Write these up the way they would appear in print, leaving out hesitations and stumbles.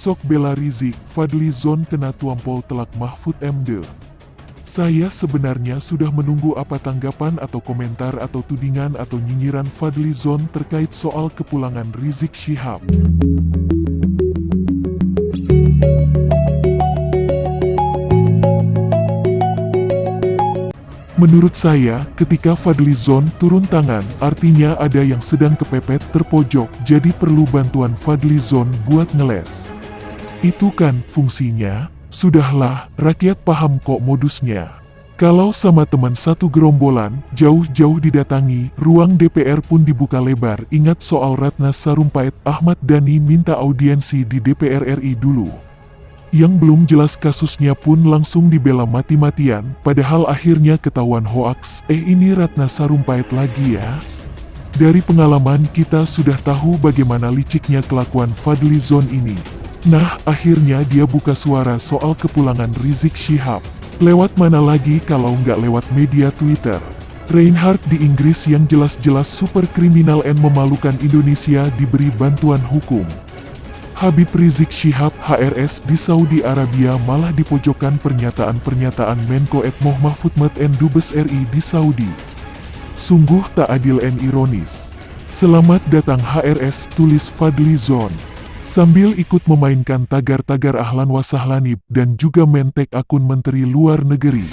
Sok bela Rizik, Fadly Zon kena tuampol telak Mahfud MD. Saya sebenarnya sudah menunggu apa tanggapan atau komentar atau tudingan atau nyinyiran Fadly Zon terkait soal kepulangan Rizik Syihab. Menurut saya, ketika Fadly Zon turun tangan, artinya ada yang sedang kepepet terpojok, jadi perlu bantuan Fadly Zon buat ngeles. Itu kan fungsinya. Sudahlah, rakyat paham kok modusnya. Kalau sama teman satu gerombolan, jauh-jauh didatangi, ruang DPR pun dibuka lebar. Ingat soal Ratna Sarumpait, Ahmad Dhani minta audiensi di DPR RI dulu. Yang belum jelas kasusnya pun langsung dibela mati-matian, padahal akhirnya ketahuan hoaks. Ini Ratna Sarumpait lagi ya. Dari pengalaman kita sudah tahu bagaimana liciknya kelakuan Fadly Zon ini. Nah, akhirnya dia buka suara soal kepulangan Rizik Syihab. Lewat mana lagi kalau nggak lewat media Twitter. Reinhardt di Inggris yang jelas-jelas super kriminal dan memalukan Indonesia diberi bantuan hukum. Habib Rizik Syihab HRS di Saudi Arabia malah dipojokkan pernyataan-pernyataan Menko Mahfud MD Dubes RI di Saudi. Sungguh tak adil dan ironis. Selamat datang HRS, tulis Fadly Zon. Sambil ikut memainkan tagar-tagar ahlan wasahlani dan juga mentek akun Menteri Luar Negeri.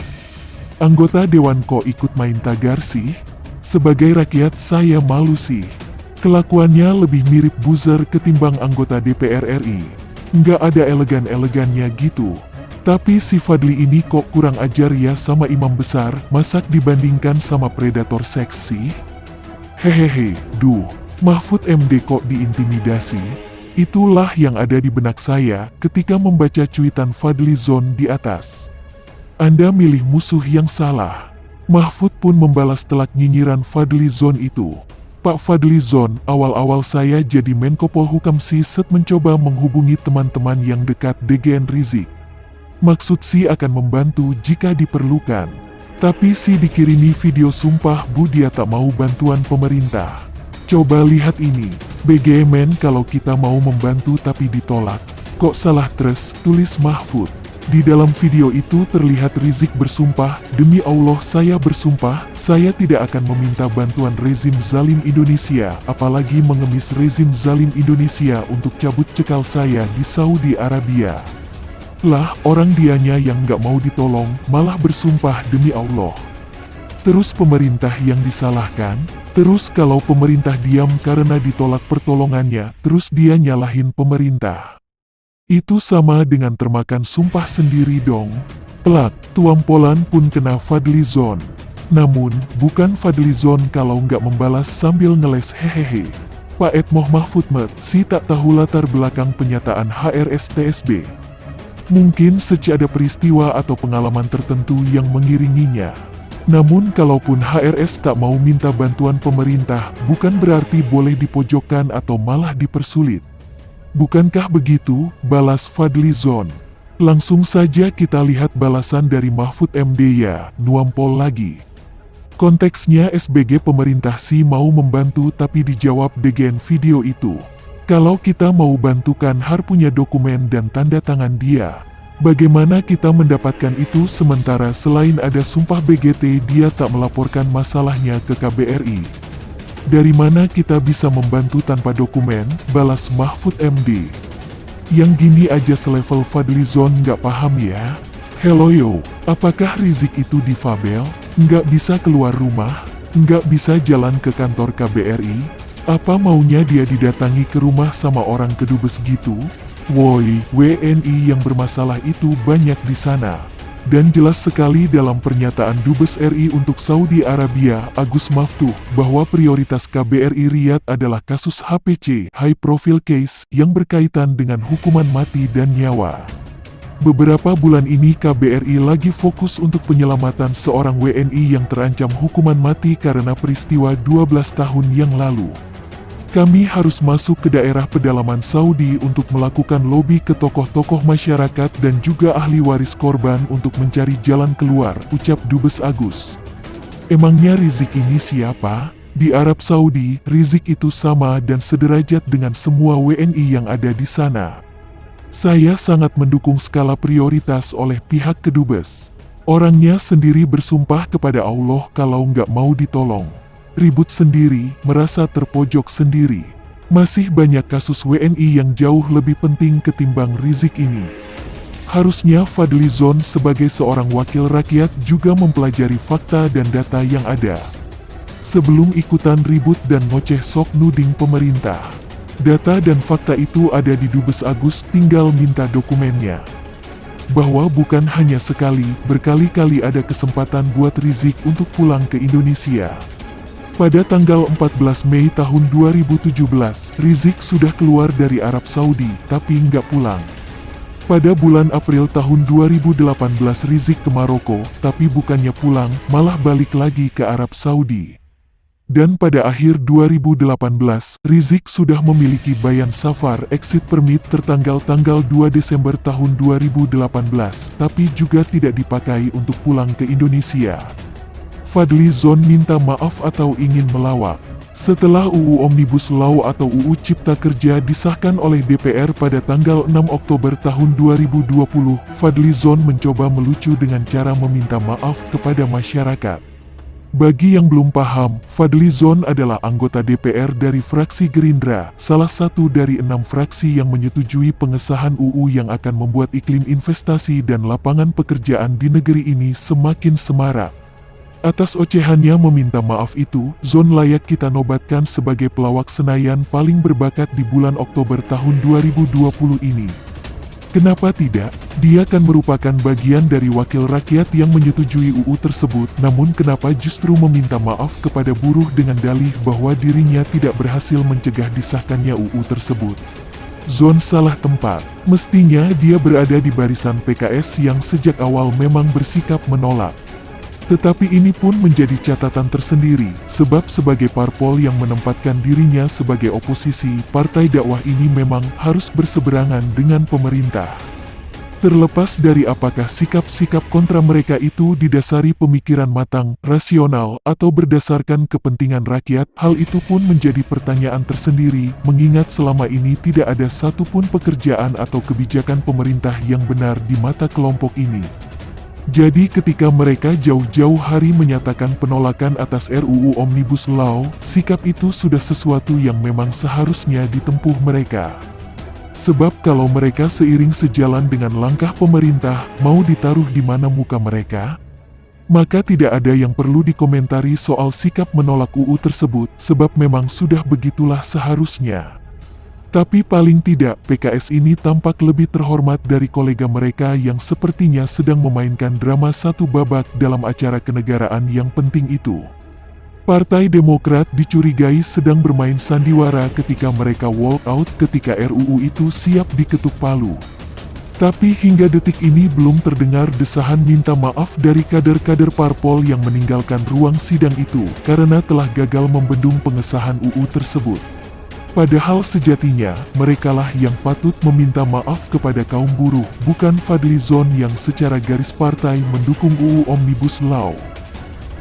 Anggota Dewan kok ikut main tagar sih? Sebagai rakyat saya malu sih. Kelakuannya lebih mirip buzzer ketimbang anggota DPR RI. Nggak ada elegan-elegannya gitu. Tapi si Fadly ini kok kurang ajar ya sama imam besar, masak dibandingkan sama predator seks sih? Hehehe, duh, Mahfud MD kok diintimidasi? Itulah yang ada di benak saya ketika membaca cuitan Fadly Zon di atas. Anda milih musuh yang salah. Mahfud pun membalas telak nyinyiran Fadly Zon itu. Pak Fadly Zon, awal-awal saya jadi Menko Polhukam set mencoba menghubungi teman-teman yang dekat DGN Rizik. Maksud sih akan membantu jika diperlukan. Tapi sih dikirimi video sumpah bu dia tak mau bantuan pemerintah. Coba lihat ini. BGMN kalau kita mau membantu tapi ditolak. Kok salah terus, tulis Mahfud. Di dalam video itu terlihat Rizik bersumpah, demi Allah saya bersumpah, saya tidak akan meminta bantuan rezim zalim Indonesia, apalagi mengemis rezim zalim Indonesia untuk cabut cekal saya di Saudi Arabia. Lah, orang dianya yang gak mau ditolong, malah bersumpah demi Allah. Terus pemerintah yang disalahkan? Terus kalau pemerintah diam karena ditolak pertolongannya, terus dia nyalahin pemerintah. Itu sama dengan termakan sumpah sendiri dong. Pelak, tuampolan pun kena Fadly Zon. Namun, bukan Fadly Zon kalau nggak membalas sambil ngeles hehehe. Pak Mahfud MD si tak tahu latar belakang penyataan HRS TSB. Mungkin saja ada peristiwa atau pengalaman tertentu yang mengiringinya. Namun kalaupun HRS tak mau minta bantuan pemerintah, bukan berarti boleh dipojokkan atau malah dipersulit. Bukankah begitu, balas Fadly Zon. Langsung saja kita lihat balasan dari Mahfud MD ya, nuampol lagi. Konteksnya SBG pemerintah sih mau membantu tapi dijawab DGN video itu. Kalau kita mau bantukan harus punya dokumen dan tanda tangan dia. Bagaimana kita mendapatkan itu sementara selain ada sumpah BGT dia tak melaporkan masalahnya ke KBRI? Dari mana kita bisa membantu tanpa dokumen, balas Mahfud MD. Yang gini aja selevel Fadly Zon nggak paham ya? Hello yo, apakah Rizik itu difabel? Nggak bisa keluar rumah? Nggak bisa jalan ke kantor KBRI? Apa maunya dia didatangi ke rumah sama orang kedubes gitu? Woi, WNI yang bermasalah itu banyak di sana. Dan jelas sekali dalam pernyataan Dubes RI untuk Saudi Arabia, Agus Maftuh, bahwa prioritas KBRI Riyadh adalah kasus HPC, High Profile Case, yang berkaitan dengan hukuman mati dan nyawa. Beberapa bulan ini KBRI lagi fokus untuk penyelamatan seorang WNI yang terancam hukuman mati karena peristiwa 12 tahun yang lalu. Kami harus masuk ke daerah pedalaman Saudi untuk melakukan lobi ke tokoh-tokoh masyarakat dan juga ahli waris korban untuk mencari jalan keluar, ucap Dubes Agus. Emangnya Rizik ini siapa? Di Arab Saudi, Rizik itu sama dan sederajat dengan semua WNI yang ada di sana. Saya sangat mendukung skala prioritas oleh pihak kedubes. Orangnya sendiri bersumpah kepada Allah kalau nggak mau ditolong. Ribut sendiri, merasa terpojok sendiri. Masih banyak kasus WNI yang jauh lebih penting ketimbang Rizik ini. Harusnya Fadlizon sebagai seorang wakil rakyat juga mempelajari fakta dan data yang ada. Sebelum ikutan ribut dan ngoceh sok nuding pemerintah. Data dan fakta itu ada di Dubes Agus, tinggal minta dokumennya. Bahwa bukan hanya sekali, berkali-kali ada kesempatan buat Rizik untuk pulang ke Indonesia. Pada tanggal 14 Mei tahun 2017, Rizik sudah keluar dari Arab Saudi, tapi nggak pulang. Pada bulan April tahun 2018 Rizik ke Maroko, tapi bukannya pulang, malah balik lagi ke Arab Saudi. Dan pada akhir 2018, Rizik sudah memiliki bayan safar exit permit tertanggal tanggal 2 Desember tahun 2018, tapi juga tidak dipakai untuk pulang ke Indonesia. Fadlizon minta maaf atau ingin melawak. Setelah UU Omnibus Law atau UU Cipta Kerja disahkan oleh DPR pada tanggal 6 Oktober tahun 2020, Fadlizon mencoba melucu dengan cara meminta maaf kepada masyarakat. Bagi yang belum paham, Fadlizon adalah anggota DPR dari fraksi Gerindra, salah satu dari 6 fraksi yang menyetujui pengesahan UU yang akan membuat iklim investasi dan lapangan pekerjaan di negeri ini semakin semarak. Atas ocehannya meminta maaf itu, Zon layak kita nobatkan sebagai pelawak Senayan paling berbakat di bulan Oktober tahun 2020 ini. Kenapa tidak? Dia kan merupakan bagian dari wakil rakyat yang menyetujui UU tersebut, namun kenapa justru meminta maaf kepada buruh dengan dalih bahwa dirinya tidak berhasil mencegah disahkannya UU tersebut? Zon salah tempat. Mestinya dia berada di barisan PKS yang sejak awal memang bersikap menolak. Tetapi ini pun menjadi catatan tersendiri, sebab sebagai parpol yang menempatkan dirinya sebagai oposisi, partai dakwah ini memang harus berseberangan dengan pemerintah. Terlepas dari apakah sikap-sikap kontra mereka itu didasari pemikiran matang, rasional, atau berdasarkan kepentingan rakyat, hal itu pun menjadi pertanyaan tersendiri, mengingat selama ini tidak ada satupun pekerjaan atau kebijakan pemerintah yang benar di mata kelompok ini. Jadi ketika mereka jauh-jauh hari menyatakan penolakan atas RUU Omnibus Law, sikap itu sudah sesuatu yang memang seharusnya ditempuh mereka. Sebab kalau mereka seiring sejalan dengan langkah pemerintah, mau ditaruh di mana muka mereka? Maka tidak ada yang perlu dikomentari soal sikap menolak UU tersebut, sebab memang sudah begitulah seharusnya. Tapi paling tidak, PKS ini tampak lebih terhormat dari kolega mereka yang sepertinya sedang memainkan drama satu babak dalam acara kenegaraan yang penting itu. Partai Demokrat dicurigai sedang bermain sandiwara ketika mereka walk out ketika RUU itu siap diketuk palu. Tapi hingga detik ini belum terdengar desahan minta maaf dari kader-kader parpol yang meninggalkan ruang sidang itu karena telah gagal membendung pengesahan UU tersebut. Padahal sejatinya, merekalah yang patut meminta maaf kepada kaum buruh, bukan Fadlizon yang secara garis partai mendukung UU Omnibus Law.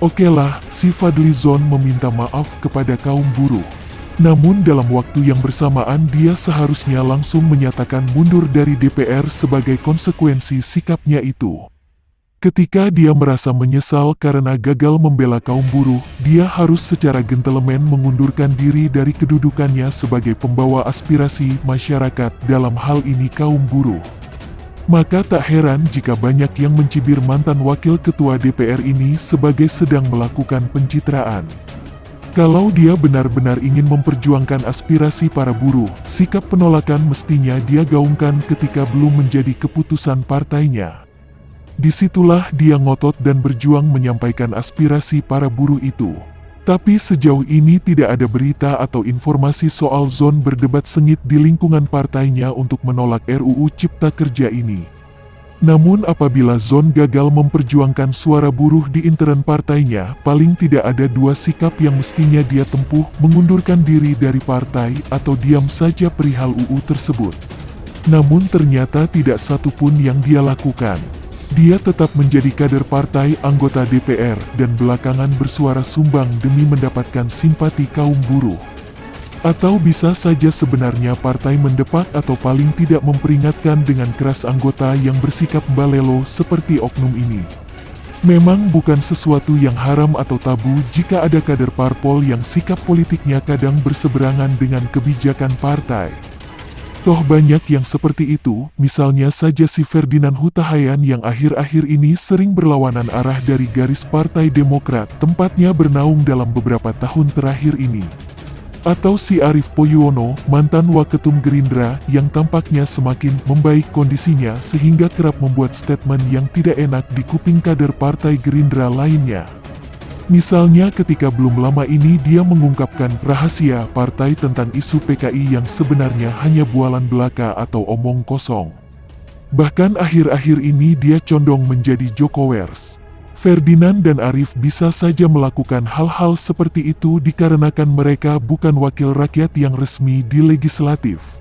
Okelah, si Fadlizon meminta maaf kepada kaum buruh. Namun dalam waktu yang bersamaan dia seharusnya langsung menyatakan mundur dari DPR sebagai konsekuensi sikapnya itu. Ketika dia merasa menyesal karena gagal membela kaum buruh, dia harus secara gentleman mengundurkan diri dari kedudukannya sebagai pembawa aspirasi masyarakat, dalam hal ini kaum buruh. Maka tak heran jika banyak yang mencibir mantan wakil ketua DPR ini sebagai sedang melakukan pencitraan. Kalau dia benar-benar ingin memperjuangkan aspirasi para buruh, sikap penolakan mestinya dia gaungkan ketika belum menjadi keputusan partainya. Disitulah dia ngotot dan berjuang menyampaikan aspirasi para buruh itu. Tapi sejauh ini tidak ada berita atau informasi soal Zon berdebat sengit di lingkungan partainya untuk menolak RUU Cipta Kerja ini. Namun apabila Zon gagal memperjuangkan suara buruh di intern partainya, paling tidak ada dua sikap yang mestinya dia tempuh, mengundurkan diri dari partai atau diam saja perihal UU tersebut. Namun ternyata tidak satupun yang dia lakukan. Dia tetap menjadi kader partai, anggota DPR, dan belakangan bersuara sumbang demi mendapatkan simpati kaum buruh. Atau bisa saja sebenarnya partai mendepak atau paling tidak memperingatkan dengan keras anggota yang bersikap balelo seperti oknum ini. Memang bukan sesuatu yang haram atau tabu jika ada kader parpol yang sikap politiknya kadang berseberangan dengan kebijakan partai. Toh banyak yang seperti itu, misalnya saja si Ferdinand Huta Hayan yang akhir-akhir ini sering berlawanan arah dari garis Partai Demokrat, tempatnya bernaung dalam beberapa tahun terakhir ini. Atau si Arief Poyuono, mantan Waketum Gerindra, yang tampaknya semakin membaik kondisinya sehingga kerap membuat statement yang tidak enak di kuping kader Partai Gerindra lainnya. Misalnya ketika belum lama ini dia mengungkapkan rahasia partai tentang isu PKI yang sebenarnya hanya bualan belaka atau omong kosong. Bahkan akhir-akhir ini dia condong menjadi Jokowers. Ferdinand dan Arief bisa saja melakukan hal-hal seperti itu dikarenakan mereka bukan wakil rakyat yang resmi di legislatif.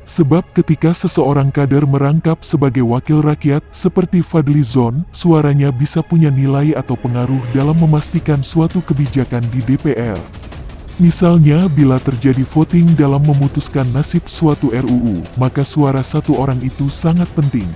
Sebab ketika seseorang kader merangkap sebagai wakil rakyat seperti Fadlizon, suaranya bisa punya nilai atau pengaruh dalam memastikan suatu kebijakan di DPR. Misalnya bila terjadi voting dalam memutuskan nasib suatu RUU, maka suara satu orang itu sangat penting.